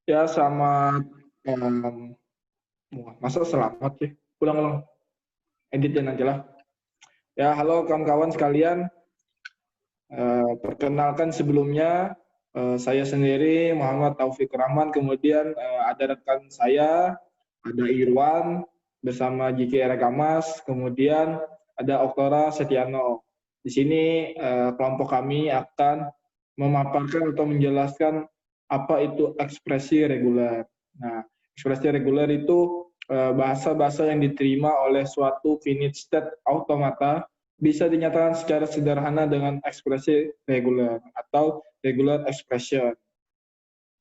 Ya, selamat. Masa selamat sih? Ulang-ulang. Editin aja lah. Ya, halo kawan-kawan sekalian. Perkenalkan sebelumnya, saya sendiri Muhammad Taufik Rahman, kemudian ada rekan saya, ada Irwan, bersama Jiki Ragamas, kemudian ada Oktora Setiano. Di sini kelompok kami akan memaparkan atau menjelaskan apa itu ekspresi reguler. Nah, ekspresi reguler itu bahasa-bahasa yang diterima oleh suatu finite state automata bisa dinyatakan secara sederhana dengan ekspresi reguler atau regular expression.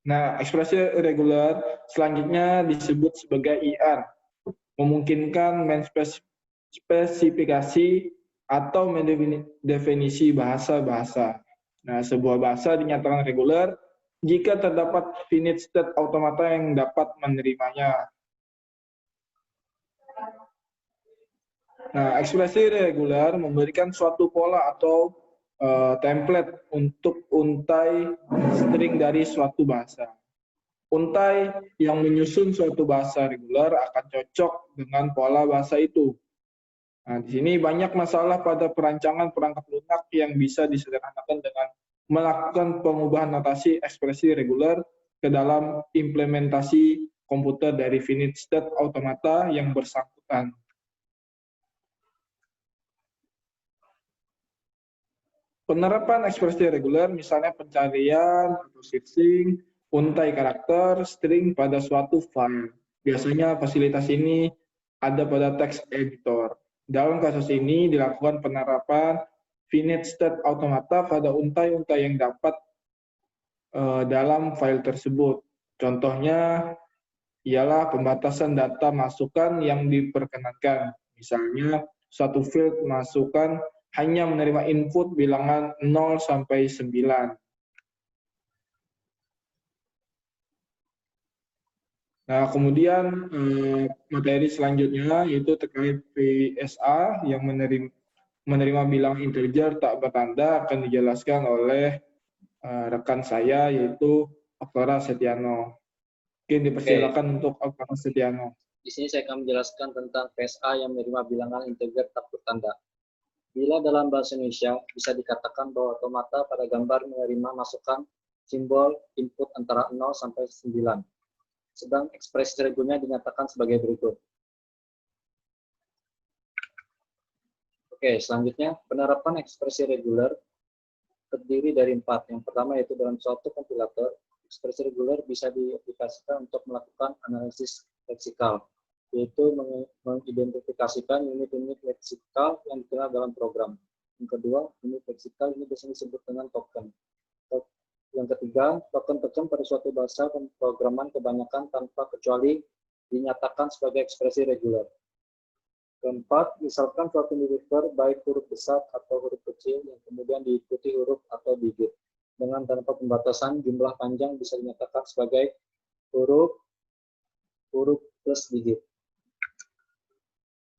Nah, ekspresi reguler selanjutnya disebut sebagai IR, memungkinkan menspesifikasi atau mendefinisi bahasa-bahasa. Nah, sebuah bahasa dinyatakan reguler jika terdapat finite state automata yang dapat menerimanya. Nah, ekspresi reguler memberikan suatu pola atau template untuk untai string dari suatu bahasa. Untai yang menyusun suatu bahasa reguler akan cocok dengan pola bahasa itu. Nah, di sini banyak masalah pada perancangan perangkat lunak yang bisa disederhanakan dengan melakukan pengubahan notasi ekspresi reguler ke dalam implementasi komputer dari finite state automata yang bersangkutan. Penerapan ekspresi reguler misalnya pencarian atau searching, untai karakter, string pada suatu file. Biasanya fasilitas ini ada pada text editor. Dalam kasus ini dilakukan penerapan finite state automata pada untai-untai yang dapat dalam file tersebut. Contohnya ialah pembatasan data masukan yang diperkenankan. Misalnya suatu field masukan hanya menerima input bilangan 0 sampai 9. Nah, kemudian materi selanjutnya yaitu terkait PSA yang menerima bilangan integer tak bertanda akan dijelaskan oleh rekan saya yaitu Oktora Setiano. Mungkin dipersilakan untuk Oktora Setiano. Di sini saya akan menjelaskan tentang PSA yang menerima bilangan integer tak bertanda. Bila dalam bahasa Indonesia bisa dikatakan bahwa otomata pada gambar menerima masukan simbol input antara 0 sampai 9. Sedang ekspresi regulernya dinyatakan sebagai berikut. Oke, selanjutnya penerapan ekspresi reguler terdiri dari 4. Yang pertama yaitu dalam suatu kompilator, ekspresi reguler bisa diaplikasikan untuk melakukan analisis leksikal, yaitu mengidentifikasikan unit-unit leksikal yang dikenal dalam program. Yang kedua, unit leksikal ini biasanya disebut dengan token. Yang ketiga, token-token pada suatu bahasa pemrograman kebanyakan tanpa kecuali dinyatakan sebagai ekspresi reguler. Keempat, misalkan suatu deliver baik huruf besar atau huruf kecil yang kemudian diikuti huruf atau digit. Dengan tanpa pembatasan, jumlah panjang bisa dinyatakan sebagai huruf plus digit.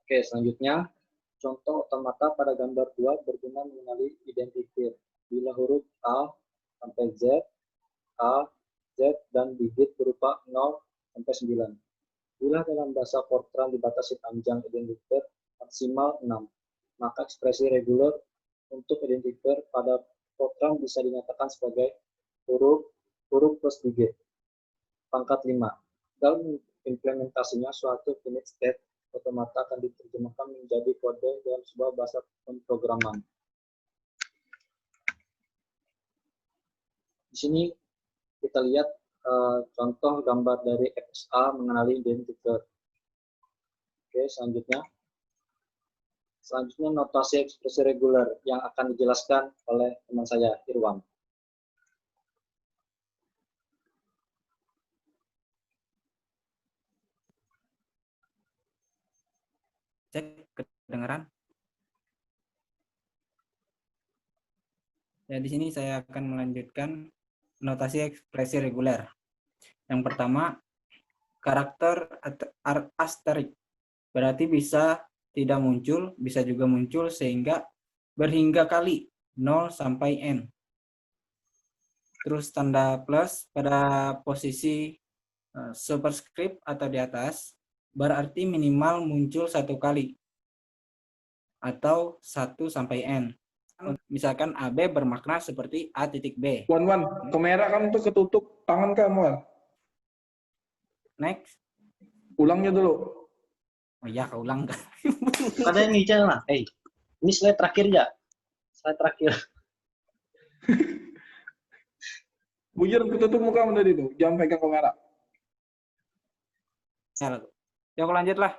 Oke, selanjutnya, contoh otomata pada gambar 2 berguna mengenali identifier. Bila huruf A sampai Z, A, Z, dan digit berupa 0 sampai 9. Bila dalam bahasa Fortran dibatasi panjang identifier maksimal 6, maka ekspresi reguler untuk identifier pada Fortran bisa dinyatakan sebagai huruf plus digit. Pangkat 5. Dalam implementasinya, suatu finite state automata akan diterjemahkan menjadi kode dalam sebuah bahasa pemrograman. Di sini kita lihat contoh gambar dari PSA mengenali identifier. Oke, selanjutnya notasi ekspresi reguler yang akan dijelaskan oleh teman saya, Irwan. Cek kedengaran. Ya, di sini saya akan melanjutkan notasi ekspresi reguler. Yang pertama, karakter asterik. Berarti bisa tidak muncul, bisa juga muncul sehingga berhingga kali 0 sampai N. Terus tanda plus pada posisi superscript atau di atas berarti minimal muncul 1 kali atau 1 sampai N. Misalkan AB bermakna seperti A titik B. Wan, kamera kamu tuh ketutup tangan kamu, Wan. Next. Ulangnya dulu. Oh iya, keulang kan. Ada yang bicara lah. Ini slide terakhir ya. Slide terakhir. Bujur ketutup muka tadi tuh, jangan pegang kamera. Ya, aku lanjut lah.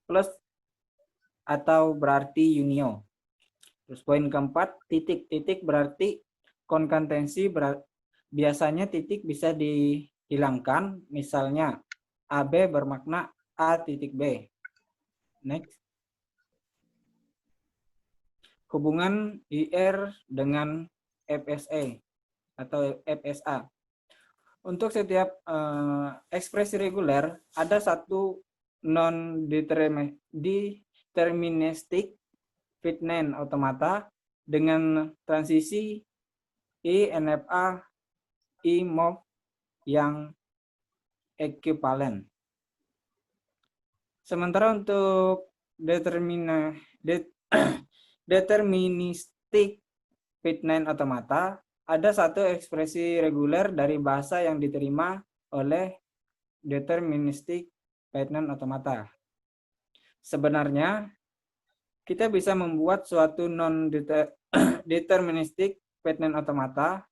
Plus atau berarti unio. Terus poin keempat, titik-titik berarti konkatensi, biasanya titik bisa dihilangkan, misalnya AB bermakna A titik B. Next. Hubungan IR dengan FSA atau FSA. Untuk setiap ekspresi reguler, ada satu non-deterministic fitment automata dengan transisi INFA IMOV yang ekivalen. Sementara untuk deterministic fitment automata, ada satu ekspresi reguler dari bahasa yang diterima oleh deterministic fitment automata. Sebenarnya, kita bisa membuat suatu non-deterministic fitment automata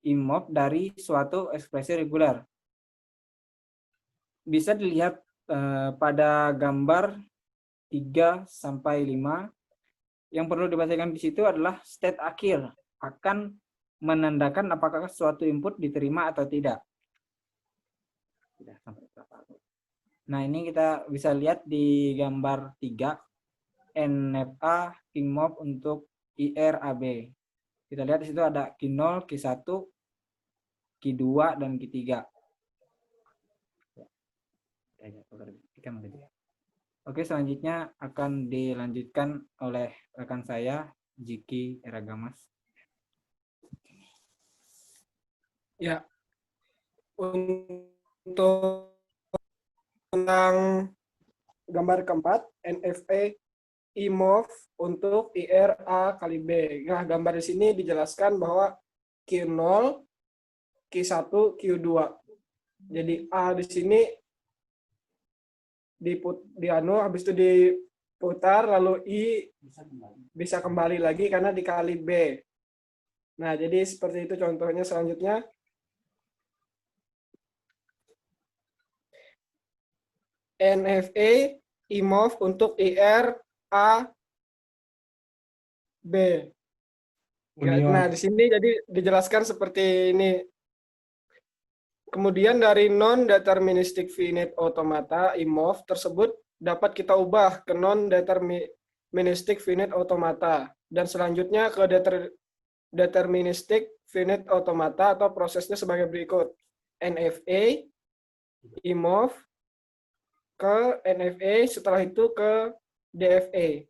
IMOV dari suatu ekspresi reguler. Bisa dilihat pada gambar 3 sampai 5. Yang perlu diperhatikan di situ adalah state akhir akan menandakan apakah suatu input diterima atau tidak. Nah, ini kita bisa lihat di gambar 3. NFA IMOV untuk IRAB. Kita lihat di situ ada Q0, Q1, Q2, dan Q3. Oke, selanjutnya akan dilanjutkan oleh rekan saya, Jiki Eragamas. Ya, untuk tentang gambar keempat, NFA IMOV untuk IRA kali B. Nah, gambar di sini dijelaskan bahwa Q0, Q1, Q2. Jadi A di sini habis itu diputar, lalu I bisa kembali lagi karena dikali B. Nah, jadi seperti itu contohnya. Selanjutnya, NFA IMOV untuk IR A B. Nah, di sini jadi dijelaskan seperti ini. Kemudian dari non-deterministic finite automata IMOV tersebut dapat kita ubah ke non-deterministic finite automata. Dan selanjutnya ke deterministic finite automata atau prosesnya sebagai berikut. NFA IMOV ke NFA, setelah itu ke DFA.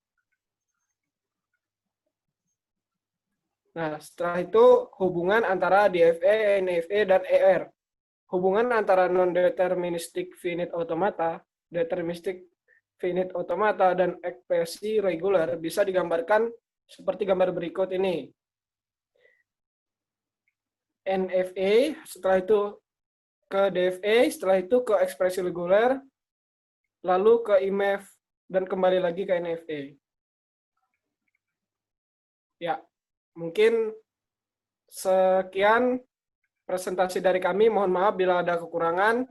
Nah, setelah itu hubungan antara DFA, NFA, dan ER. Hubungan antara non-deterministic finite automata, deterministic finite automata, dan ekspresi reguler bisa digambarkan seperti gambar berikut ini. NFA, setelah itu ke DFA, setelah itu ke ekspresi reguler, lalu ke IMEF, dan kembali lagi ke NFA. Ya, mungkin sekian presentasi dari kami. Mohon maaf bila ada kekurangan.